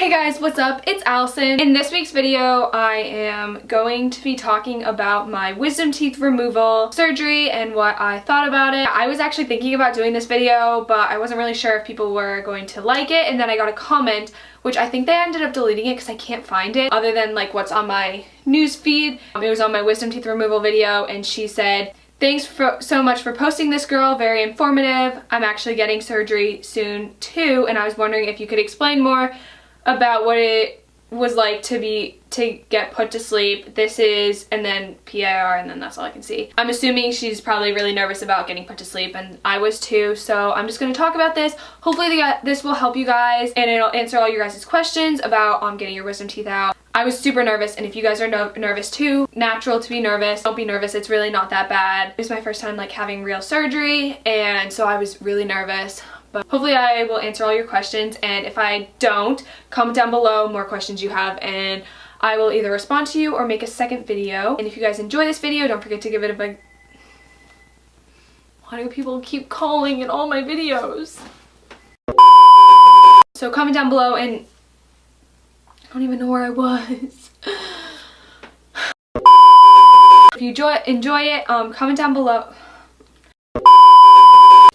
Hey guys, what's up? It's Allison. In this week's video, I am going to be talking about my wisdom teeth removal surgery and what I thought about it. I was actually thinking about doing this video, but I wasn't really sure if people were going to like it, and then I got a comment, which I think they ended up deleting it because I can't find it other than like what's on my news feed. It was on my wisdom teeth removal video, and she said, "Thanks so much for posting this, girl. Very informative. I'm actually getting surgery soon too, and I was wondering if you could explain more about what it was like to get put to sleep. This is," and then PIR, and then that's all I can see. I'm assuming she's probably really nervous about getting put to sleep, and I was too, so I'm just going to talk about this. Hopefully this will help you guys, and it'll answer all your guys' questions about getting your wisdom teeth out. I was super nervous, and if you guys are nervous too, natural to be nervous. Don't be nervous, it's really not that bad. It was my first time like having real surgery, and so I was really nervous. But hopefully I will answer all your questions, and if I don't, comment down below more questions you have, and I will either respond to you or make a second video. And if you guys enjoy this video, don't forget to give it a big... Why do people keep calling in all my videos? So comment down below, and I don't even know where I was. If you enjoy it, comment down below.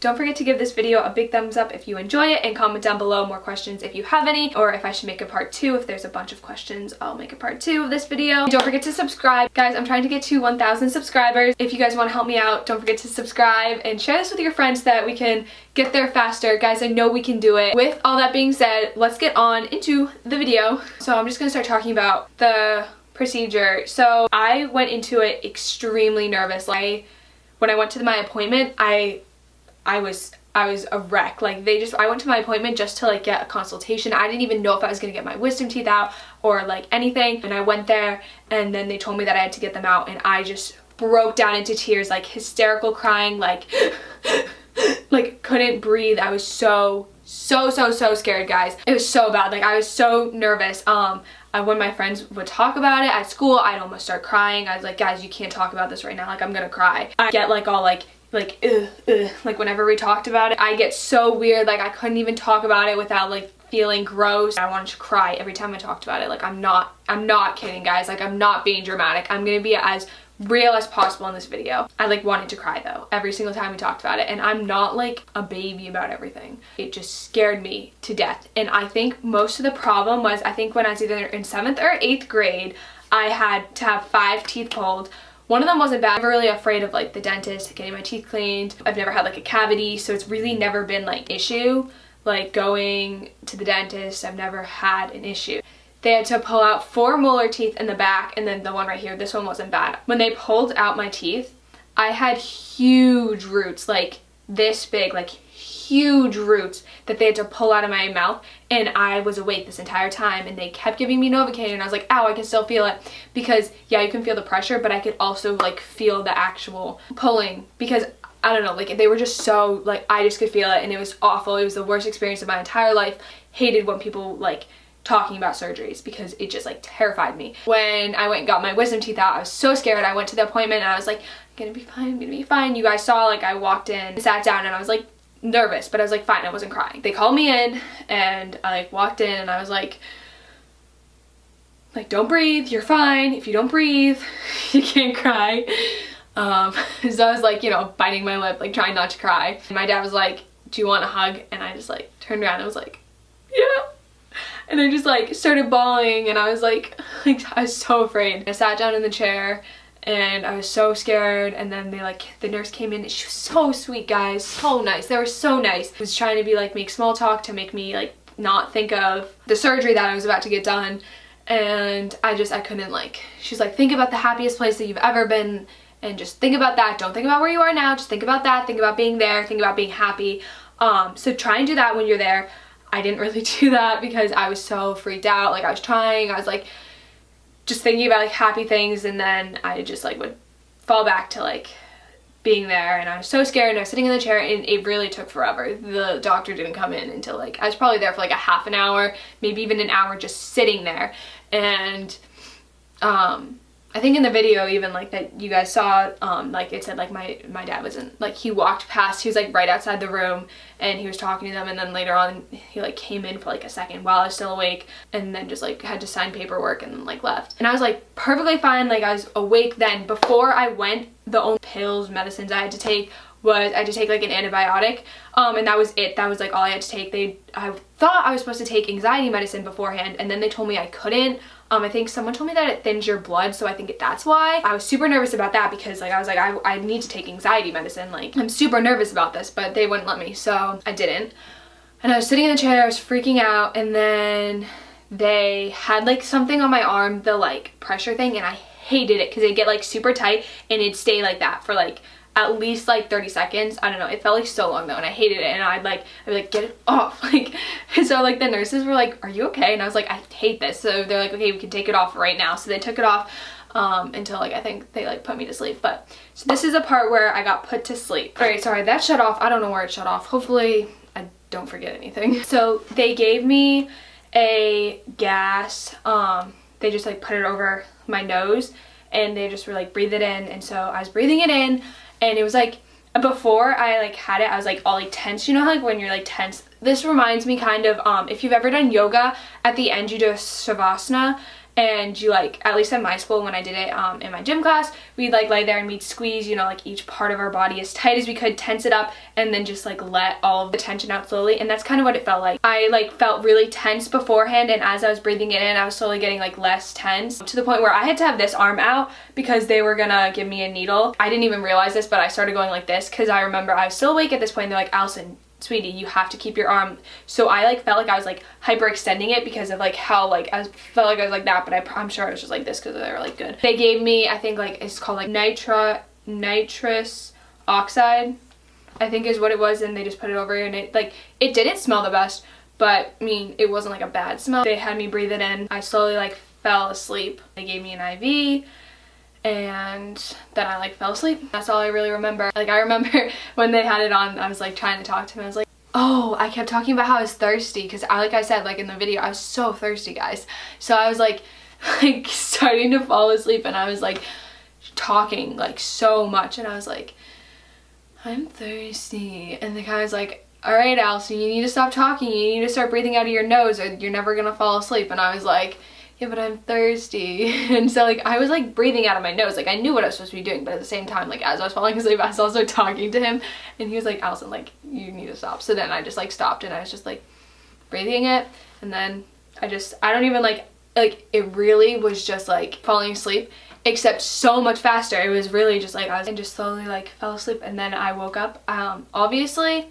Don't forget to give this video a big thumbs up if you enjoy it, and comment down below more questions if you have any, or if I should make a part 2. If there's a bunch of questions, I'll make a part 2 of this video. Don't forget to subscribe. Guys, I'm trying to get to 1,000 subscribers. If you guys want to help me out, don't forget to subscribe and share this with your friends so that we can get there faster. Guys, I know we can do it. With all that being said, let's get on into the video. So I'm just going to start talking about the procedure. So I went into it extremely nervous. When I went to my appointment, I was a wreck. Like I went to my appointment just to like get a consultation. I didn't even know if I was gonna get my wisdom teeth out or like anything. And I went there, and then they told me that I had to get them out, and I just broke down into tears, like hysterical crying, like like couldn't breathe. I was so scared, guys. It was so bad. Like I was so nervous. When my friends would talk about it at school, I'd almost start crying. I was like, guys, you can't talk about this right now. Like I'm gonna cry. I get like all like whenever we talked about it, I get so weird. Like I couldn't even talk about it without like feeling gross. I wanted to cry every time I talked about it. Like I'm not kidding, guys. Like I'm not being dramatic. I'm gonna be as real as possible in this video. I like wanted to cry though every single time we talked about it, and I'm not like a baby about everything. It just scared me to death. And I think most of the problem was, I think when I was either in 7th or 8th grade, I had to have 5 teeth pulled. One of them wasn't bad. I'm really afraid of like the dentist, getting my teeth cleaned. I've never had like a cavity, so it's really never been like issue. Like going to the dentist, I've never had an issue. They had to pull out 4 molar teeth in the back, and then the one right here, this one wasn't bad. When they pulled out my teeth, I had huge roots, like this big, like huge roots that they had to pull out of my mouth, and I was awake this entire time, and they kept giving me Novocaine, and I was like, ow, I can still feel it, because yeah, you can feel the pressure, but I could also like feel the actual pulling, because I don't know, like they were just so, like I just could feel it, and it was awful. It was the worst experience of my entire life. Hated when people like talking about surgeries, because it just like terrified me. When I went and got my wisdom teeth out, I was so scared. I went to the appointment, and I was like, I'm gonna be fine, I'm gonna be fine. You guys saw, like I walked in, sat down, and I was like nervous, but I was like fine, I wasn't crying. They called me in, and I like walked in, and I was like don't breathe, you're fine. If you don't breathe, you can't cry. So I was like, you know, biting my lip, like trying not to cry. And my dad was like, do you want a hug? And I just like turned around and was like, yeah. And I just like started bawling, and I was like I was so afraid. I sat down in the chair, and I was so scared, and then the nurse came in, and she was so sweet, guys, so nice. They were so nice. Was trying to be like make small talk to make me like not think of the surgery that I was about to get done, and I couldn't like, she's like, think about the happiest place that you've ever been, and just think about that. Don't think about where you are now, just think about that, think about being there, think about being happy. So try and do that when you're there. I didn't really do that because I was so freaked out. Like I was like just thinking about like happy things, and then I just like would fall back to like being there, and I was so scared, and I was sitting in the chair, and it really took forever. The doctor didn't come in until like, I was probably there for like a half an hour, maybe even an hour, just sitting there. And I think in the video even like that you guys saw, like it said like my dad wasn't, like he walked past, he was like right outside the room and he was talking to them, and then later on he like came in for like a second while I was still awake and then just like had to sign paperwork and then like left. And I was like perfectly fine, like I was awake then. Before I went, the only pills, medicines I had to take was I had to take like an antibiotic, and that was it. That was like all I had to take. I thought I was supposed to take anxiety medicine beforehand, and then they told me I couldn't. I think someone told me that it thins your blood, so I think that's why. I was super nervous about that because like I was like, I need to take anxiety medicine, like I'm super nervous about this, but they wouldn't let me, so I didn't. And I was sitting in the chair, I was freaking out, and then they had like something on my arm, the like pressure thing, and I hated it because it'd get like super tight and it'd stay like that for like at least like 30 seconds. I don't know, it felt like so long though, and I hated it, and I'd be like, get it off. Like, so like the nurses were like, are you okay? And I was like, I hate this. So they're like, okay, we can take it off right now. So they took it off until like I think they like put me to sleep. But so this is a part where I got put to sleep. All right, sorry, that shut off. I don't know where it shut off. Hopefully I don't forget anything. So they gave me a gas, they just like put it over my nose and they just were like, breathe it in. And so I was breathing it in, and it was like, before I like had it, I was like all like tense, you know, like when you're like tense. This reminds me kind of, if you've ever done yoga, at the end you do a Savasana, and you like, at least at my school when I did it in my gym class, we'd like lay there and we'd squeeze, you know, like each part of our body as tight as we could, tense it up, and then just like let all of the tension out slowly. And that's kind of what it felt like. I like felt really tense beforehand, and as I was breathing it in, I was slowly getting like less tense, to the point where I had to have this arm out because they were gonna give me a needle. I didn't even realize this, but I started going like this because I remember I was still awake at this point. They're like, Allison, sweetie, you have to keep your arm. So I like felt like I was like hyperextending it because of like how like I felt like I was like that, but I'm sure I was just like this because they were like good. They gave me, I think like it's called like nitrous oxide, I think is what it was, and they just put it over, and it like, it didn't smell the best, but I mean it wasn't like a bad smell. They had me breathe it in. I slowly like fell asleep. They gave me an IV, and then I like fell asleep. That's all I really remember. Like I remember when they had it on, I was like trying to talk to him. I was like, oh, I kept talking about how I was thirsty because like I said like in the video, I was so thirsty, guys. So I was like starting to fall asleep, and I was like talking like so much, and I was like, I'm thirsty, and the guy was like, all right, Allison, you need to stop talking, you need to start breathing out of your nose or you're never gonna fall asleep. And I was like, yeah, but I'm thirsty. And so like I was like breathing out of my nose, like I knew what I was supposed to be doing, but at the same time, like as I was falling asleep, I was also talking to him, and he was like, Allison, like you need to stop. So then I just like stopped, and I was just like breathing it, and then I don't even like it really was just like falling asleep, except so much faster. It was really just like I just slowly like fell asleep, and then I woke up. Obviously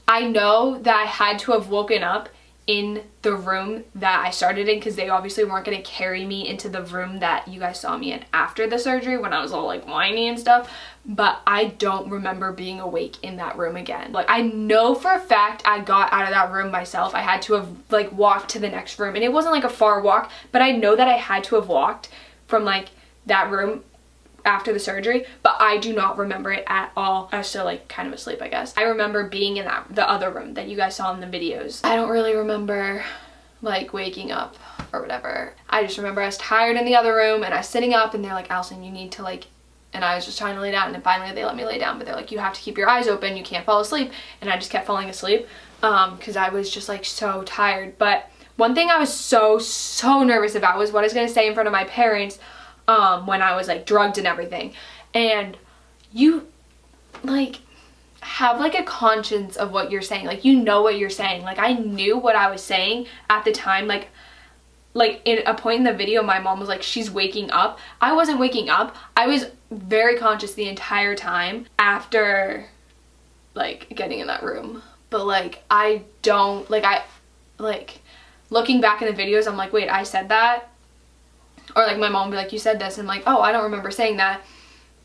I know that I had to have woken up in the room that I started in, because they obviously weren't going to carry me into the room that you guys saw me in after the surgery when I was all like whiny and stuff. But I don't remember being awake in that room again. Like I know for a fact I got out of that room myself. I had to have like walked to the next room, and it wasn't like a far walk, but I know that I had to have walked from like that room after the surgery, but I do not remember it at all. I was still like kind of asleep, I guess. I remember being in the other room that you guys saw in the videos. I don't really remember like waking up or whatever. I just remember I was tired in the other room, and I was sitting up, and they're like, Allison, you need to like, and I was just trying to lay down, and then finally they let me lay down, but they're like, you have to keep your eyes open, you can't fall asleep. And I just kept falling asleep because I was just like so tired. But one thing I was so nervous about was what I was gonna say in front of my parents when I was like drugged and everything. And you like have like a conscience of what you're saying, like you know what you're saying. Like I knew what I was saying at the time. Like in a point in the video, my mom was like, she's waking up. I wasn't waking up. I was very conscious the entire time after like getting in that room. But like I don't like looking back in the videos, I'm like, wait, I said that? Or like my mom would be like, you said this, and I'm like, oh, I don't remember saying that.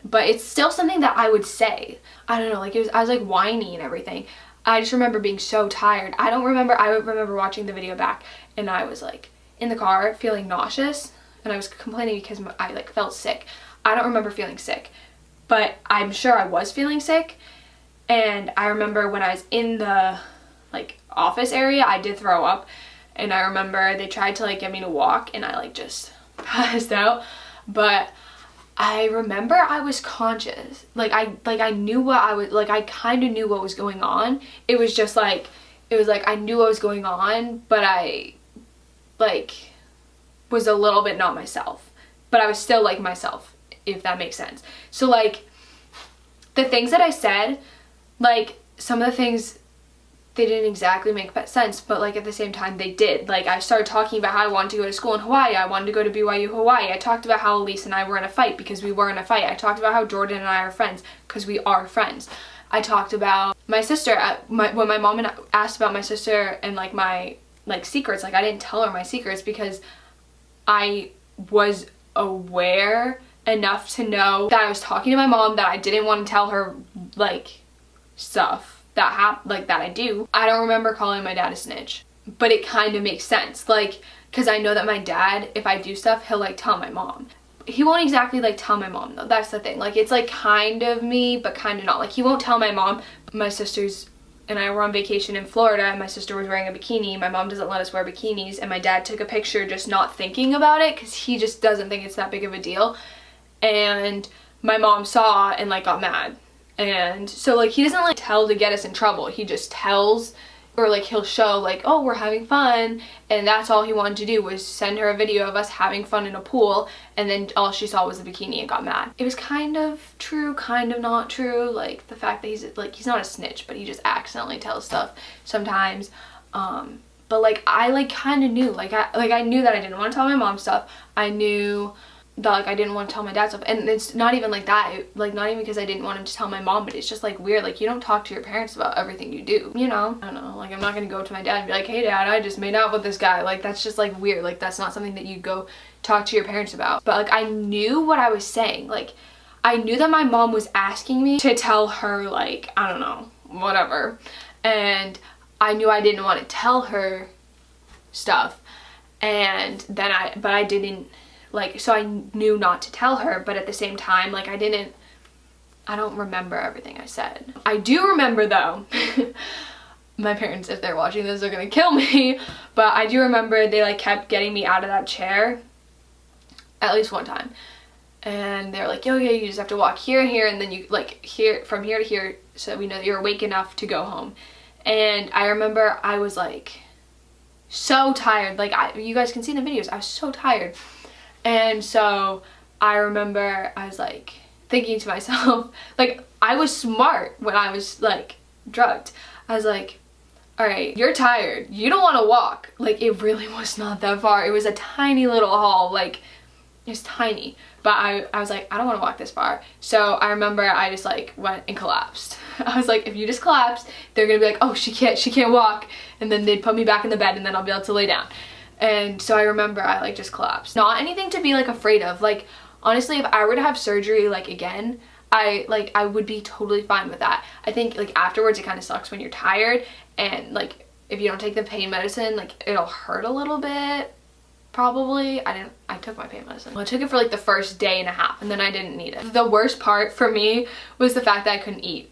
But it's still something that I would say. I don't know, like I was like whiny and everything. I just remember being so tired. I remember watching the video back, and I was like in the car feeling nauseous, and I was complaining because I like felt sick. I don't remember feeling sick, but I'm sure I was feeling sick. And I remember when I was in the like office area, I did throw up, and I remember they tried to like get me to walk, and I like just passed out. but I remember I was conscious. Like I knew what I was, like I kind of knew what was going on. It was just like, it was like I knew what was going on, but I like was a little bit not myself. But I was still like myself, if that makes sense. So like the things that I said, like some of the things, they didn't exactly make sense, but like at the same time they did. Like I started talking about how I wanted to go to school in Hawaii. I wanted to go to BYU Hawaii. I talked about how Elise and I were in a fight because we were in a fight. I talked about how Jordan and I are friends because we are friends. I talked about my sister. When my mom asked about my sister and like my like secrets, like I didn't tell her my secrets because I was aware enough to know that I was talking to my mom, that I didn't want to tell her like stuff that that I do. I don't remember calling my dad a snitch, but it kind of makes sense, like because I know that my dad, if I do stuff, he'll like tell my mom. He won't exactly like tell my mom though. That's the thing. Like it's like kind of me, but kind of not. Like he won't tell my mom. My sisters and I were on vacation in Florida and my sister was wearing a bikini. My mom doesn't let us wear bikinis and my dad took a picture just not thinking about it because he just doesn't think it's that big of a deal. And my mom saw and like got mad. And so like he doesn't like tell to get us in trouble. He just tells, or like he'll show like, oh, we're having fun, and that's all he wanted to do was send her a video of us having fun in a pool, and then all she saw was the bikini and got mad. It was kind of true, kind of not true, like the fact that he's not a snitch, but he just accidentally tells stuff sometimes. But like I like kind of knew, like I knew that I didn't want to tell my mom stuff. I knew that like I didn't want to tell my dad stuff, and it's not even like that, like not even because I didn't want him to tell my mom, but it's just like weird, like you don't talk to your parents about everything you do, you know? I don't know, like I'm not gonna go to my dad and be like, hey dad, I just made out with this guy. Like that's just like weird, like that's not something that you go talk to your parents about. But like I knew what I was saying, like I knew that my mom was asking me to tell her like, I don't know, whatever, and I knew I didn't want to tell her stuff, and then I didn't, like, so I knew not to tell her, but at the same time, like, I don't remember everything I said. I do remember, though, my parents, if they're watching this, are gonna kill me, but I do remember they, like, kept getting me out of that chair at least one time. And they're like, yo, yeah, you just have to walk here and here, and then you, like, here, from here to here, so we know that you're awake enough to go home. And I remember I was, like, so tired. Like, you guys can see in the videos, I was so tired. And so I remember I was like thinking to myself, like I was smart when I was like drugged. I was like, all right, you're tired. You don't want to walk. Like it really was not that far. It was a tiny little hall. Like it was tiny. But I was like, I don't want to walk this far. So I remember I just like went and collapsed. I was like, if you just collapse, they're going to be like, oh, she can't walk. And then they'd put me back in the bed and then I'll be able to lay down. And so I remember I like just collapsed. Not anything to be like afraid of. Like honestly, if I were to have surgery like again, I would be totally fine with that. I think like afterwards it kind of sucks when you're tired, and like if you don't take the pain medicine, like it'll hurt a little bit probably. I took my pain medicine. Well, I took it for like the first day and a half and then I didn't need it. The worst part for me was the fact that I couldn't eat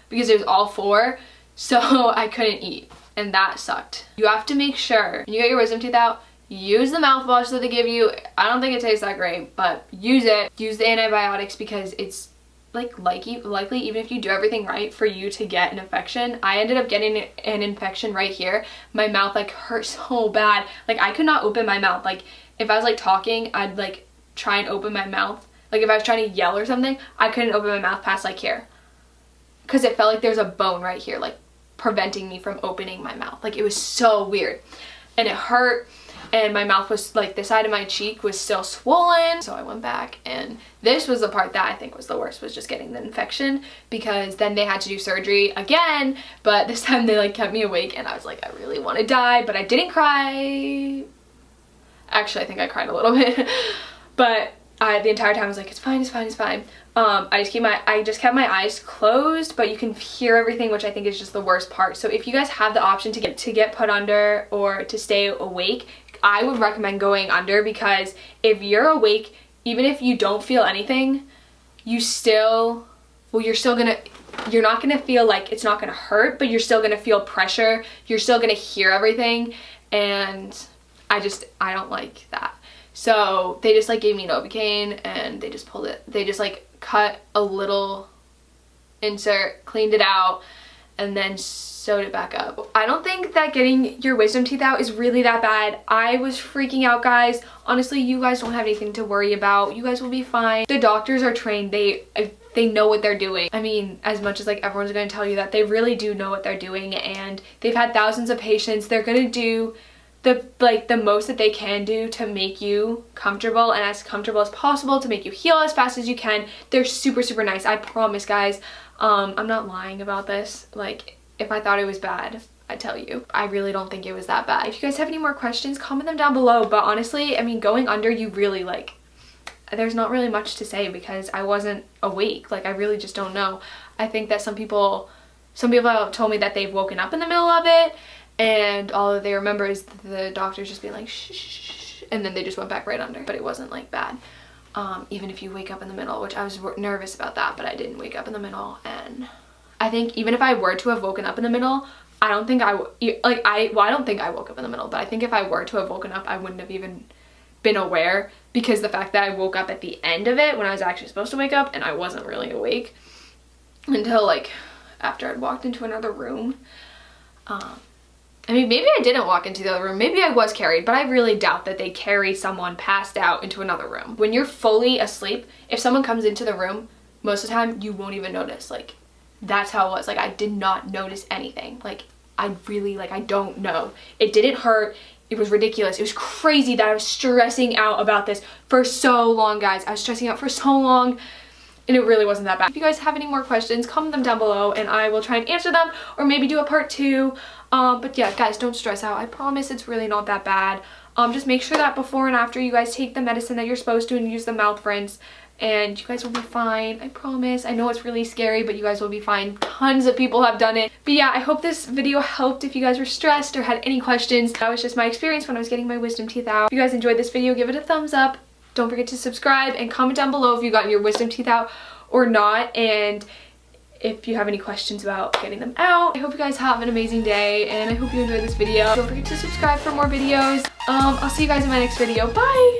because it was all 4, so I couldn't eat. And that sucked. You have to make sure when you get your wisdom teeth out, use the mouthwash that they give you. I don't think it tastes that great, but use it. Use the antibiotics because it's likely even if you do everything right for you to get an infection. I ended up getting an infection right here. My mouth like hurt so bad. Like I could not open my mouth. Like if I was like talking, I'd like try and open my mouth. Like if I was trying to yell or something, I couldn't open my mouth past like here. Because it felt like there's a bone right here, like preventing me from opening my mouth. Like it was so weird and it hurt, and my mouth was like, the side of my cheek was still swollen. So I went back, and this was the part that I think was the worst, was just getting the infection, because then they had to do surgery again, but this time they like kept me awake and I was like, I really want to die, but I didn't cry. Actually, I think I cried a little bit, but the entire time I was like, it's fine, it's fine, it's fine. I just kept my eyes closed, but you can hear everything, which I think is just the worst part. So if you guys have the option to get put under or to stay awake, I would recommend going under, because if you're awake, even if you don't feel anything, you're not gonna feel like, it's not gonna hurt, but you're still gonna feel pressure. You're still gonna hear everything, and I don't like that. So they just like gave me Novocaine and they just pulled it. They just like cut a little insert, cleaned it out, and then sewed it back up. I don't think that getting your wisdom teeth out is really that bad. I was freaking out, guys. Honestly, you guys don't have anything to worry about. You guys will be fine. The doctors are trained. They know what they're doing. I mean, as much as like everyone's gonna tell you that, they really do know what they're doing, and they've had thousands of patients. They're gonna do the most that they can do to make you comfortable and as comfortable as possible, to make you heal as fast as you can. They're super, super nice. I promise, guys. I'm not lying about this. Like, if I thought it was bad, I'd tell you. I really don't think it was that bad. If you guys have any more questions, comment them down below. But honestly, I mean, going under, you really like, there's not really much to say because I wasn't awake. Like, I really just don't know. I think that some people have told me that they've woken up in the middle of it, and all that they remember is the doctors just being like, shh, shh, shh, and then they just went back right under. But it wasn't like bad. Even if you wake up in the middle, which I was nervous about that, but I didn't wake up in the middle. And I think even if I were to have woken up in the middle, I don't think I don't think I woke up in the middle, but I think if I were to have woken up, I wouldn't have even been aware, because the fact that I woke up at the end of it when I was actually supposed to wake up, and I wasn't really awake until like after I'd walked into another room. I mean, maybe I didn't walk into the other room. Maybe I was carried, but I really doubt that they carry someone passed out into another room. When you're fully asleep, if someone comes into the room, most of the time you won't even notice. Like, that's how it was. Like, I did not notice anything. Like, I really, like, I don't know. It didn't hurt. It was ridiculous. It was crazy that I was stressing out about this for so long, guys. I was stressing out for so long, and it really wasn't that bad. If you guys have any more questions, comment them down below, and I will try and answer them, or maybe do a part 2. But yeah, guys, don't stress out. I promise it's really not that bad. Just make sure that before and after you guys take the medicine that you're supposed to and use the mouth rinse, and you guys will be fine. I promise. I know it's really scary, but you guys will be fine. Tons of people have done it. But yeah, I hope this video helped if you guys were stressed or had any questions. That was just my experience when I was getting my wisdom teeth out. If you guys enjoyed this video, give it a thumbs up. Don't forget to subscribe and comment down below if you got your wisdom teeth out or not, and if you have any questions about getting them out. I hope you guys have an amazing day, and I hope you enjoyed this video. Don't forget to subscribe for more videos. I'll see you guys in my next video. Bye!